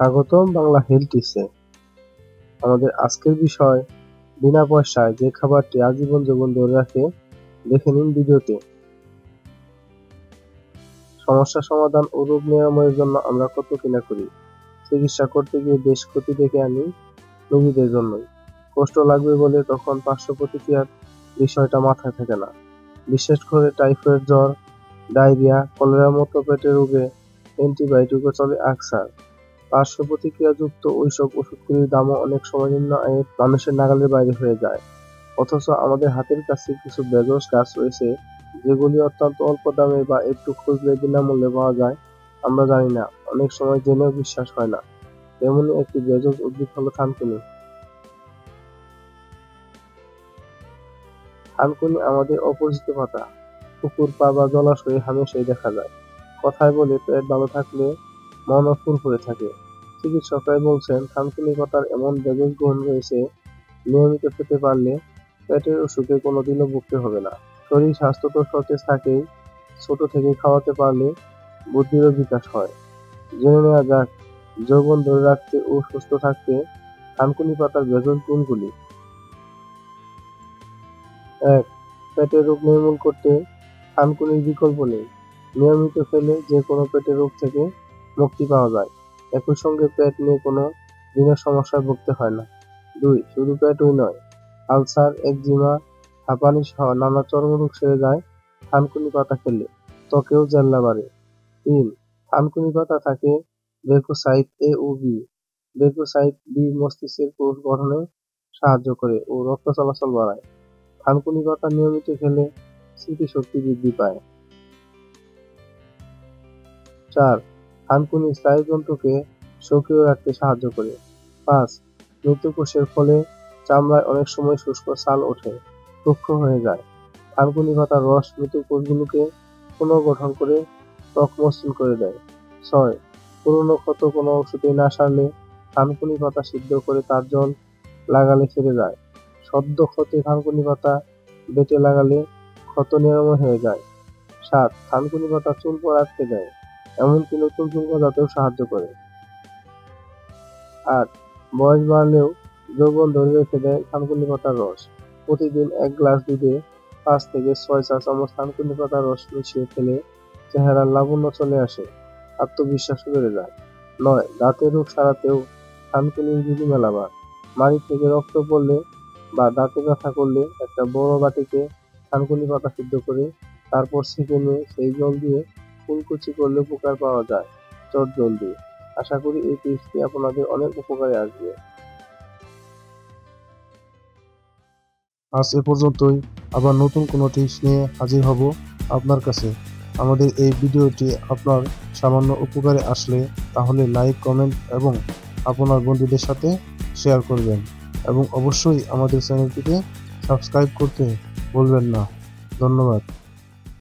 স্বাগতম বাংলা হেলথ টিপসে। আমাদের আজকের বিষয় বিনা পয়সায় যে খাবারটি আজীবন জীবন ধরে রাখে, দেখে নিন ভিডিওতে। সমস্যা সমাধান ও রোগ নিরাময়ের জন্য আমরা কত কিনা করি, চিকিৎসা করতে গিয়ে বেশ ক্ষতি ডেকে আনি রোগীদের জন্যই। কষ্ট লাগবে বলে তখন পার্শ্ব প্রতিক্রিয়ার বিষয়টা মাথায় থাকে না। বিশেষ করে টাইফয়েড জ্বর, ডায়রিয়া, কলেরার মতো পেটের রোগে অ্যান্টিবায়োটিকও চলে আকসার। পার্শ্ব প্রতিক্রিয়াযুক্ত ওইসব ওষুধগুলির দামও অনেক সময় নিম্ন আয়ের মানুষের নাগালের বাইরে হয়ে যায়। অথচ আমাদের হাতের কাছে কিছু ভেষজ গাছ রয়েছে, যেগুলি অত্যন্ত অল্প দামে বা একটু খুঁজলে বিনামূল্যে পাওয়া যায়। আমরা জানি না, অনেক সময় জেনেও বিশ্বাস হয় না। তেমনি একটি ভেষজ উদ্ভিদ হলো থানকুনি। থানকুনি আমাদের অপরিচিত পাতা, পুকুর, পা বা জলাশয়ে হামেশাই দেখা যায়। কথায় বলে পেট ভালো থাকলে মনও ফুরফুরে থাকে। চিকিৎসকরাই বলছেন, থানকুনি পাতার এমন ভেষজ গুণ রয়েছে, নিয়মিত খেতে পারলে পেটের অসুখে কোনোদিনও ভুগতে হবে না। শরীর স্বাস্থ্য তো সতেজ থাকেই, ছোট থেকে খাওয়াতে পারলে বুদ্ধিরও বিকাশ হয়। জেনে নেওয়া যাক যৌবন ধরে রাখতে ও সুস্থ থাকতে থানকুনি পাতার ভেষজ গুণগুলি। ১. পেটের রোগ নির্মূল করতে থানকুনির বিকল্প নেই। নিয়মিত খেলে যে কোনো পেটের রোগ থেকে মুক্তি পাওয়া যায়। একই সঙ্গে পেট নিয়ে কোনো দিনের সমস্যায় ভুগতে হয় না। ২. শুধু পেটই নয়, আলসার, একজিমা, হাঁপানি সহ নানা চর্মরোগ সেরে যায় থানকুনি পাতা খেলে। ত্বকেও জেল্লা বাড়ে। ৩. থানকুনি পাতা থাকে লেউকোসাইট এ ও বি। লেউকোসাইট বি মস্তিষ্কের কোষ গঠনে সাহায্য করে ও রক্ত চলাচল বাড়ায়। থানকুনি পাতা নিয়মিত খেলে স্মৃতিশক্তি বৃদ্ধি পায়। ৪. থানকুনি স্নায়ুতন্ত্রকে সক্রিয় রাখতে সাহায্য করে। ৫. মৃত্যুকোষের ফলে চামড়ায় অনেক সময় শুষ্ক ছাল ওঠে, রুক্ষ হয়ে যায়। থানকুনি পাতার রস মৃত্যুকোষগুলোকে পুনর্গঠন করে ত্বক মসৃণ করে দেয়। ৬. পুরনো ক্ষত কোনো ওষুধে না সারলে থানকুনি পাতা সিদ্ধ করে তার জল লাগালে সেরে যায়। সদ্য ক্ষতে থানকুনি পাতা বেটে লাগালে ক্ষত নিরাময় হয়ে যায়। ৭. থানকুনি পাতা চুল পড়া আটকে দেয়, এমনকি নতুন চুল গজাতেও সাহায্য করে। ৮. বয়স বাড়লেও যৌবন ধরে রেখে দেয় থানকুনি পাতার রস। প্রতিদিন ১ গ্লাস দুধে ৫ থেকে ৬ চা চামচ থানকুনি পাতার রস মিশিয়ে খেলে চেহারার লাবণ্য চলে আসে, আত্মবিশ্বাসও বেড়ে যায়। ৯. দাঁতের রোগ সারাতেও থানকুনির বিধি মেলাবার। মাড়ি থেকে রক্ত পড়লে বা দাঁতে ব্যথা করলে একটা বড় বাটিতে থানকুনি পাতা সিদ্ধ করে তারপর ছেঁকে নিয়ে সেই জল দিয়ে কুলকুচি করলে উপকার পাওয়া যায় চটজলদি। আশা করি এই টিপসটি আপনাদের অনেক উপকারে আসবে। আজ এ পর্যন্তই। আবার নতুন কোনো টিপস নিয়ে হাজির হব আপনার কাছে। আমাদের এই ভিডিওটি আপনার সামান্য উপকারে আসলে তাহলে লাইক, কমেন্ট এবং আপনার বন্ধুদের সাথে শেয়ার করবেন এবং অবশ্যই আমাদের চ্যানেলটিকে সাবস্ক্রাইব করতে ভুলবেন না। ধন্যবাদ।